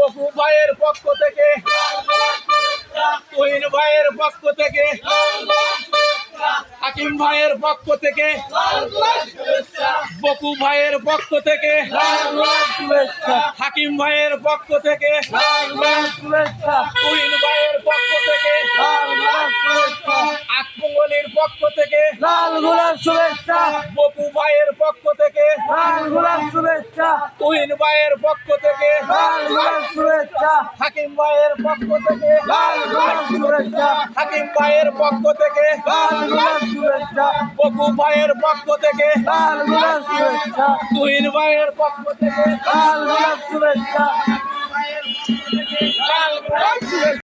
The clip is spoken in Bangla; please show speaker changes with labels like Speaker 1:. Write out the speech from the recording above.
Speaker 1: বকু ভাইয়ের পক্ষ থেকে, তুহিন ভাইয়ের পক্ষ থেকে, হাকিম ভাইয়ের পক্ষ থেকে, বকু ভাইয়ের পক্ষ থেকে, হাকিম ভাইয়ের পক্ষ থেকে, তুহিন ভাইয়ের পক্ষ থেকে, আকমঙ্গলের পক্ষ থেকে,
Speaker 2: লাল গোলাপ শুভেচ্ছা,
Speaker 1: বকু ভাইয়ের পক্ষ থেকে,
Speaker 2: লাল গোলাপ শুভেচ্ছা,
Speaker 1: তুহিন ভাইয়ের পক্ষ থেকে,
Speaker 2: লাল গোলাপ শুভেচ্ছা,
Speaker 1: হাকিম ভাইয়ের পক্ষ থেকে,
Speaker 2: লাল গোলাপ শুভেচ্ছা,
Speaker 1: হাকিম ভাইয়ের পক্ষ থেকে,
Speaker 2: লাল গোলাপ শুভেচ্ছা,
Speaker 1: বকু ভাইয়ের পক্ষ থেকে,
Speaker 2: লাল গোলাপ শুভেচ্ছা,
Speaker 1: তুহিন ভাইয়ের পক্ষ থেকে,
Speaker 2: লাল গোলাপ শুভেচ্ছা।
Speaker 1: লাল গোলাপ শুভেচ্ছা।